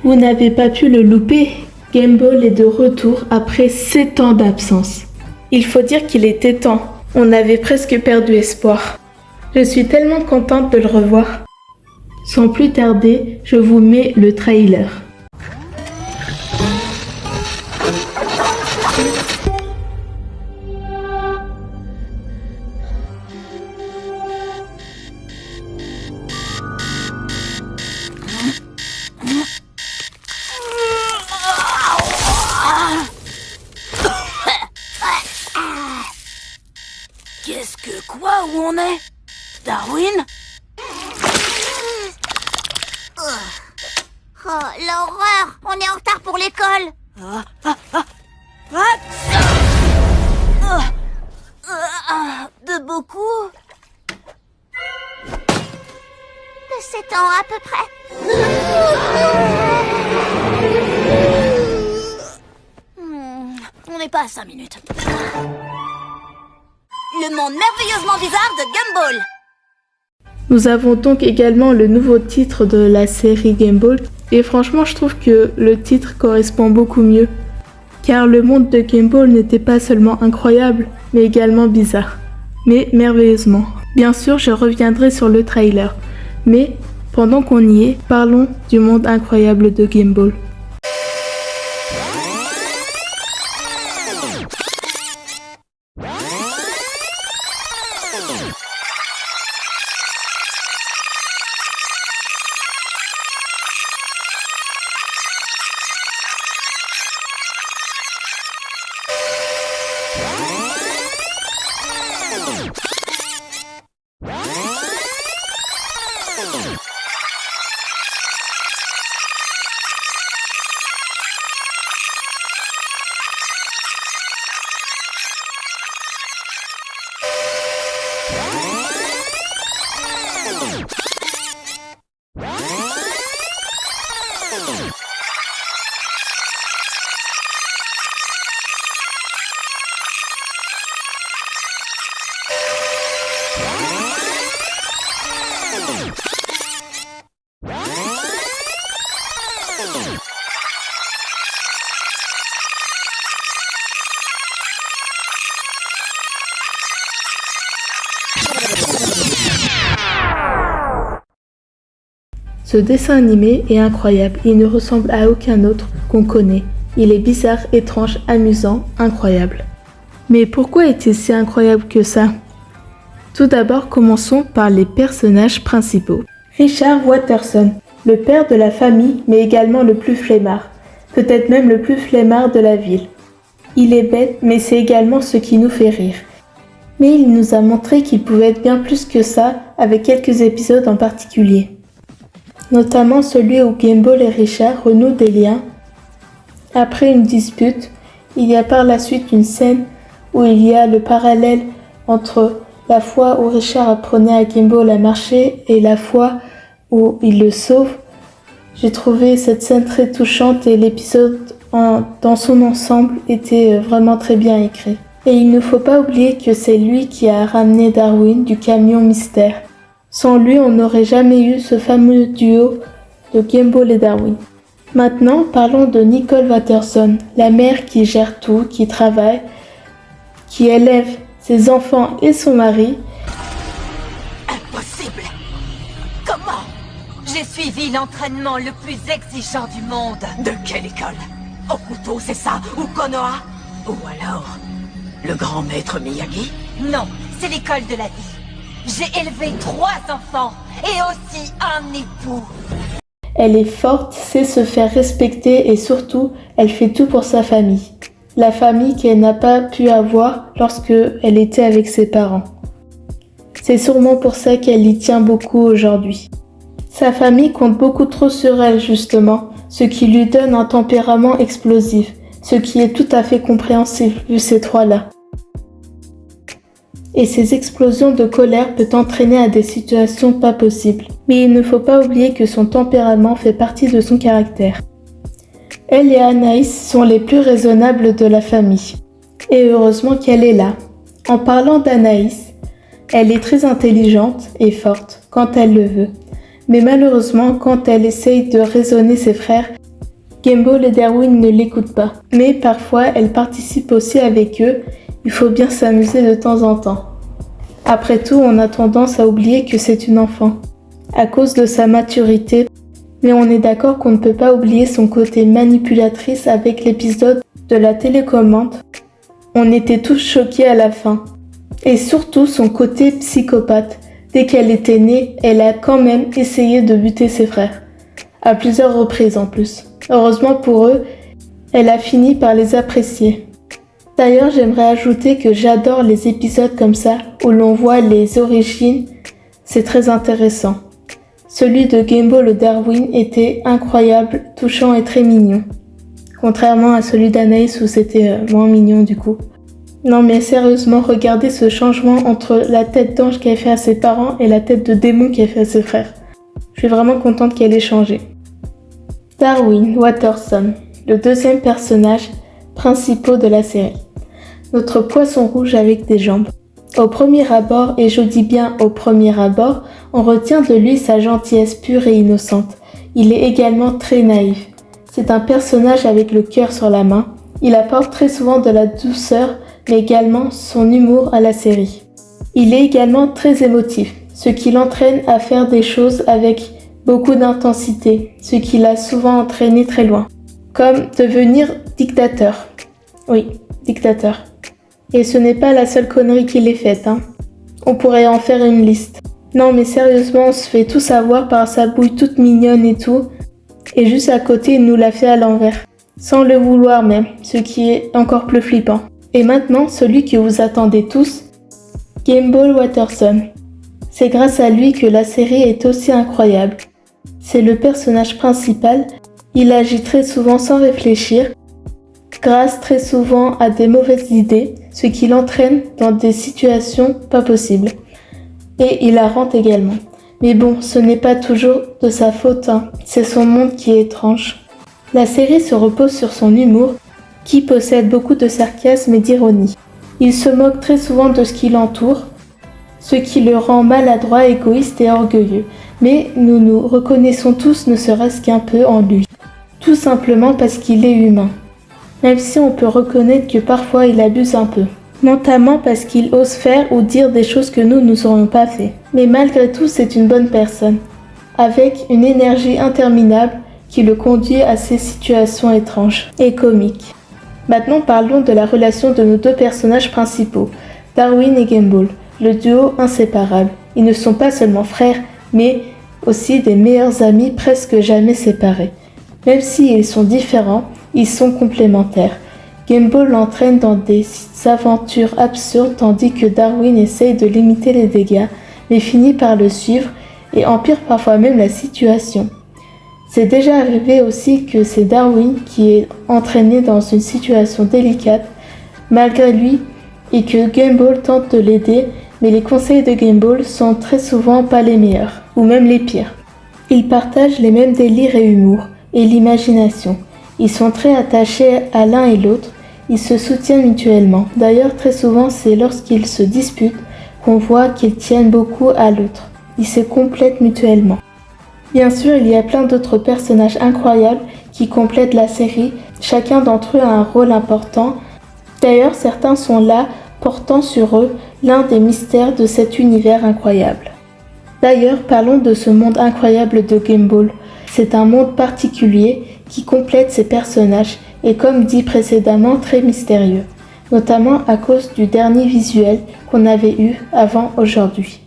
Vous n'avez pas pu le louper. Gumball est de retour après 7 ans d'absence. Il faut dire qu'il était temps. On avait presque perdu espoir. Je suis tellement contente de le revoir. Sans plus tarder, je vous mets le trailer. Qu'est-ce que quoi? Où on est? Darwin? Oh, l'horreur! On est en retard pour l'école! De beaucoup? De 7 ans à peu près. On n'est pas à 5 minutes. Le monde merveilleusement bizarre de Gumball. Nous avons donc également le nouveau titre de la série Gumball et franchement je trouve que le titre correspond beaucoup mieux. Car le monde de Gumball n'était pas seulement incroyable, mais également bizarre. Mais merveilleusement. Bien sûr, je reviendrai sur le trailer. Mais pendant qu'on y est, parlons du monde incroyable de Gumball. Ce dessin animé est incroyable, il ne ressemble à aucun autre qu'on connaît. Il est bizarre, étrange, amusant, incroyable. Mais pourquoi est-il si incroyable que ça? Tout d'abord, commençons par les personnages principaux. Richard Watterson, le père de la famille, mais également le plus flemmard. Peut-être même le plus flemmard de la ville. Il est bête, mais c'est également ce qui nous fait rire. Mais il nous a montré qu'il pouvait être bien plus que ça, avec quelques épisodes en particulier. Notamment celui où Gumball et Richard renouent des liens. Après une dispute, il y a par la suite une scène où il y a le parallèle entre la fois où Richard apprenait à Gumball à marcher et la fois où il le sauve. J'ai trouvé cette scène très touchante et l'épisode dans son ensemble était vraiment très bien écrit. Et il ne faut pas oublier que c'est lui qui a ramené Darwin du camion mystère. Sans lui, on n'aurait jamais eu ce fameux duo de Gumball et Darwin. Maintenant, parlons de Nicole Watterson, la mère qui gère tout, qui travaille, qui élève ses enfants et son mari. Impossible! Comment? J'ai suivi l'entraînement le plus exigeant du monde. De quelle école? Okuto, c'est ça? Ou Konoha? Ou alors, le grand maître Miyagi? Non, c'est l'école de la vie. J'ai élevé 3 enfants et aussi un époux. Elle est forte, sait se faire respecter et surtout, elle fait tout pour sa famille. La famille qu'elle n'a pas pu avoir lorsque elle était avec ses parents. C'est sûrement pour ça qu'elle y tient beaucoup aujourd'hui. Sa famille compte beaucoup trop sur elle justement, ce qui lui donne un tempérament explosif, ce qui est tout à fait compréhensible vu ces 3-là. Et ces explosions de colère peuvent entraîner à des situations pas possibles. Mais il ne faut pas oublier que son tempérament fait partie de son caractère. Elle et Anaïs sont les plus raisonnables de la famille. Et heureusement qu'elle est là. En parlant d'Anaïs, elle est très intelligente et forte quand elle le veut. Mais malheureusement, quand elle essaye de raisonner ses frères, Gumball et Darwin ne l'écoutent pas, mais parfois elle participe aussi avec eux, il faut bien s'amuser de temps en temps. Après tout, on a tendance à oublier que c'est une enfant, à cause de sa maturité, mais on est d'accord qu'on ne peut pas oublier son côté manipulatrice avec l'épisode de la télécommande. On était tous choqués à la fin. Et surtout son côté psychopathe. Dès qu'elle était née, elle a quand même essayé de buter ses frères. À plusieurs reprises en plus. Heureusement pour eux, elle a fini par les apprécier. D'ailleurs, j'aimerais ajouter que j'adore les épisodes comme ça, où l'on voit les origines. C'est très intéressant. Celui de Gumball et Darwin était incroyable, touchant et très mignon. Contrairement à celui d'Anaïs où c'était moins mignon du coup. Non mais sérieusement, regardez ce changement entre la tête d'ange qu'elle fait à ses parents et la tête de démon qu'elle fait à ses frères. Je suis vraiment contente qu'elle ait changé. Darwin Watterson, le deuxième personnage principal de la série. Notre poisson rouge avec des jambes. Au premier abord, et je dis bien au premier abord, on retient de lui sa gentillesse pure et innocente. Il est également très naïf. C'est un personnage avec le cœur sur la main. Il apporte très souvent de la douceur, mais également son humour à la série. Il est également très émotif, ce qui l'entraîne à faire des choses avec beaucoup d'intensité, ce qui l'a souvent entraîné très loin. Comme devenir dictateur. Oui, dictateur. Et ce n'est pas la seule connerie qu'il ait faite, hein. On pourrait en faire une liste. Non mais sérieusement, on se fait tout savoir par sa bouille toute mignonne et tout. Et juste à côté, il nous l'a fait à l'envers. Sans le vouloir même, ce qui est encore plus flippant. Et maintenant, celui que vous attendez tous, Gumball Watterson. C'est grâce à lui que la série est aussi incroyable. C'est le personnage principal, il agit très souvent sans réfléchir, grâce très souvent à des mauvaises idées, ce qui l'entraîne dans des situations pas possibles. Et il la rend également. Mais bon, ce n'est pas toujours de sa faute, hein. C'est son monde qui est étrange. La série se repose sur son humour, qui possède beaucoup de sarcasme et d'ironie. Il se moque très souvent de ce qui l'entoure, ce qui le rend maladroit, égoïste et orgueilleux. Mais nous nous reconnaissons tous ne serait-ce qu'un peu en lui. Tout simplement parce qu'il est humain. Même si on peut reconnaître que parfois il abuse un peu. Notamment parce qu'il ose faire ou dire des choses que nous n'aurions pas fait. Mais malgré tout, c'est une bonne personne, avec une énergie interminable qui le conduit à ces situations étranges et comiques. Maintenant, parlons de la relation de nos deux personnages principaux, Darwin et Gumball, le duo inséparable. Ils ne sont pas seulement frères, mais aussi des meilleurs amis presque jamais séparés. Même s'ils sont différents, ils sont complémentaires. Gumball l'entraîne dans des aventures absurdes tandis que Darwin essaye de limiter les dégâts, mais finit par le suivre et empire parfois même la situation. C'est déjà arrivé aussi que c'est Darwin qui est entraîné dans une situation délicate malgré lui et que Gumball tente de l'aider, mais les conseils de Gumball sont très souvent pas les meilleurs, ou même les pires. Ils partagent les mêmes délires et humour, et l'imagination. Ils sont très attachés à l'un et l'autre, ils se soutiennent mutuellement. D'ailleurs, très souvent, c'est lorsqu'ils se disputent qu'on voit qu'ils tiennent beaucoup à l'autre. Ils se complètent mutuellement. Bien sûr, il y a plein d'autres personnages incroyables qui complètent la série. Chacun d'entre eux a un rôle important. D'ailleurs, certains sont là, portant sur eux l'un des mystères de cet univers incroyable. D'ailleurs, parlons de ce monde incroyable de Gumball. C'est un monde particulier qui complète ses personnages et comme dit précédemment très mystérieux, notamment à cause du dernier visuel qu'on avait eu avant aujourd'hui.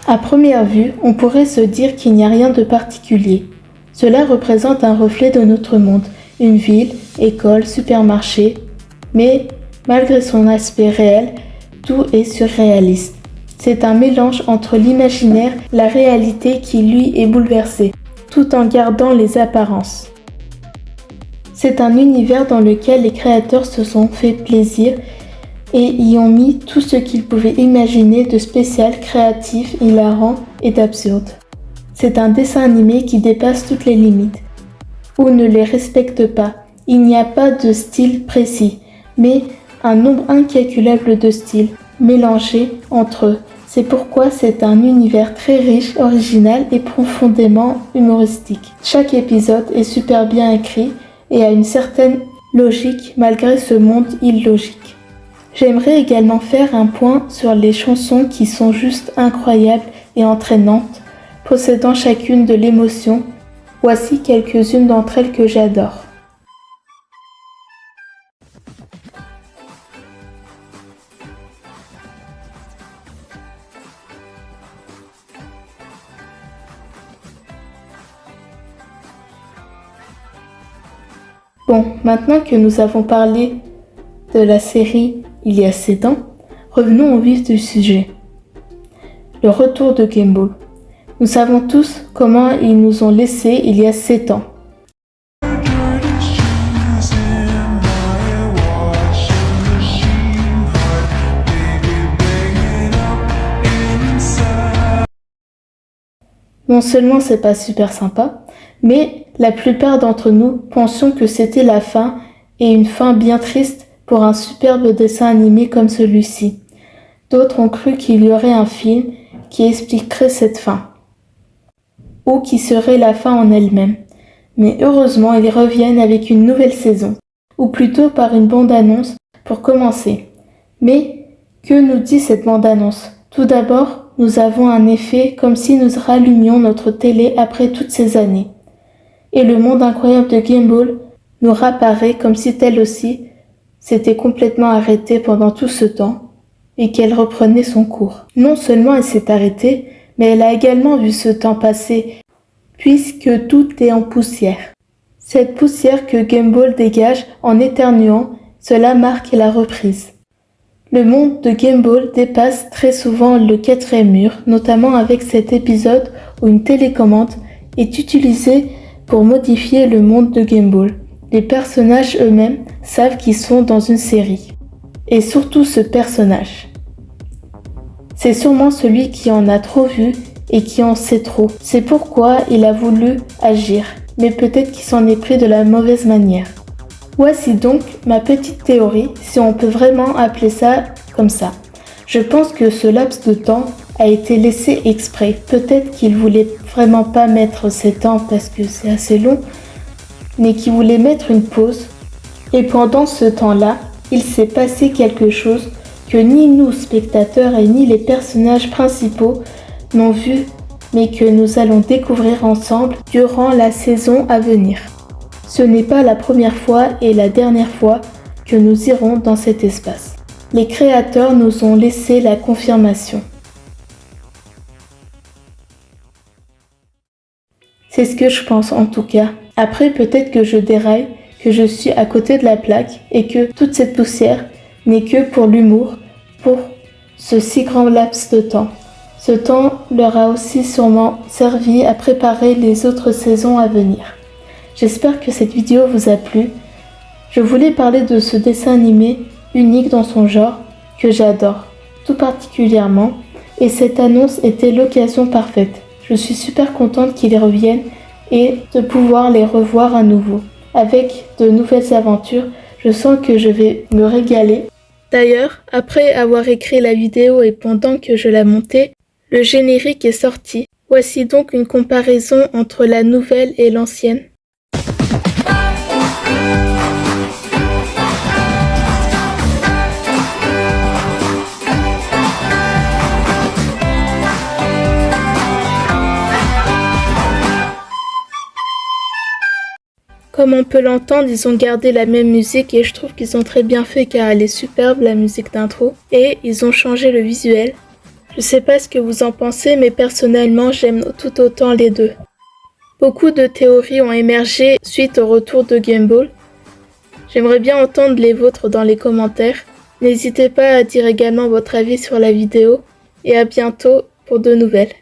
À première vue, on pourrait se dire qu'il n'y a rien de particulier. Cela représente un reflet de notre monde, une ville, école, supermarché, mais malgré son aspect réel, tout est surréaliste. C'est un mélange entre l'imaginaire et la réalité qui lui est bouleversée, tout en gardant les apparences. C'est un univers dans lequel les créateurs se sont fait plaisir et y ont mis tout ce qu'ils pouvaient imaginer de spécial, créatif, hilarant et d'absurde. C'est un dessin animé qui dépasse toutes les limites, ou ne les respecte pas. Il n'y a pas de style précis, mais un nombre incalculable de styles mélangés entre eux. C'est pourquoi c'est un univers très riche, original et profondément humoristique. Chaque épisode est super bien écrit et a une certaine logique malgré ce monde illogique. J'aimerais également faire un point sur les chansons qui sont juste incroyables et entraînantes, possédant chacune de l'émotion. Voici quelques-unes d'entre elles que j'adore. Bon, maintenant que nous avons parlé de la série il y a 7 ans, revenons au vif du sujet. Le retour de Gumball. Nous savons tous comment ils nous ont laissés il y a 7 ans. Non seulement c'est pas super sympa, mais la plupart d'entre nous pensions que c'était la fin et une fin bien triste pour un superbe dessin animé comme celui-ci. D'autres ont cru qu'il y aurait un film qui expliquerait cette fin, ou qui serait la fin en elle-même. Mais heureusement, ils reviennent avec une nouvelle saison, ou plutôt par une bande-annonce pour commencer. Mais que nous dit cette bande-annonce ? Tout d'abord, nous avons un effet comme si nous rallumions notre télé après toutes ces années. Et le monde incroyable de Gumball nous réapparaît comme si elle aussi s'était complètement arrêtée pendant tout ce temps et qu'elle reprenait son cours. Non seulement elle s'est arrêtée, mais elle a également vu ce temps passer, puisque tout est en poussière. Cette poussière que Gumball dégage en éternuant, cela marque la reprise. Le monde de Gumball dépasse très souvent le 4e mur, notamment avec cet épisode où une télécommande est utilisée pour modifier le monde de Gumball. Les personnages eux-mêmes savent qu'ils sont dans une série. Et surtout ce personnage. C'est sûrement celui qui en a trop vu et qui en sait trop. C'est pourquoi il a voulu agir, mais peut-être qu'il s'en est pris de la mauvaise manière. Voici donc ma petite théorie, si on peut vraiment appeler ça comme ça. Je pense que ce laps de temps a été laissé exprès. Peut-être qu'il voulait vraiment pas mettre 7 ans parce que c'est assez long, mais qu'il voulait mettre une pause. Et pendant ce temps-là, il s'est passé quelque chose que ni nous, spectateurs, et ni les personnages principaux n'ont vu, mais que nous allons découvrir ensemble durant la saison à venir. Ce n'est pas la première fois et la dernière fois que nous irons dans cet espace. Les créateurs nous ont laissé la confirmation. C'est ce que je pense en tout cas. Après, peut-être que je déraille, que je suis à côté de la plaque et que toute cette poussière n'est que pour l'humour, pour ce si grand laps de temps. Ce temps leur a aussi sûrement servi à préparer les autres saisons à venir. J'espère que cette vidéo vous a plu. Je voulais parler de ce dessin animé unique dans son genre, que j'adore, tout particulièrement, et cette annonce était l'occasion parfaite. Je suis super contente qu'ils reviennent et de pouvoir les revoir à nouveau. Avec de nouvelles aventures, je sens que je vais me régaler. D'ailleurs, après avoir écrit la vidéo et pendant que je la montais, le générique est sorti. Voici donc une comparaison entre la nouvelle et l'ancienne. Comme on peut l'entendre, ils ont gardé la même musique et je trouve qu'ils ont très bien fait car elle est superbe, la musique d'intro. Et ils ont changé le visuel. Je sais pas ce que vous en pensez, mais personnellement, j'aime tout autant les deux. Beaucoup de théories ont émergé suite au retour de Gumball. J'aimerais bien entendre les vôtres dans les commentaires. N'hésitez pas à dire également votre avis sur la vidéo et à bientôt pour de nouvelles.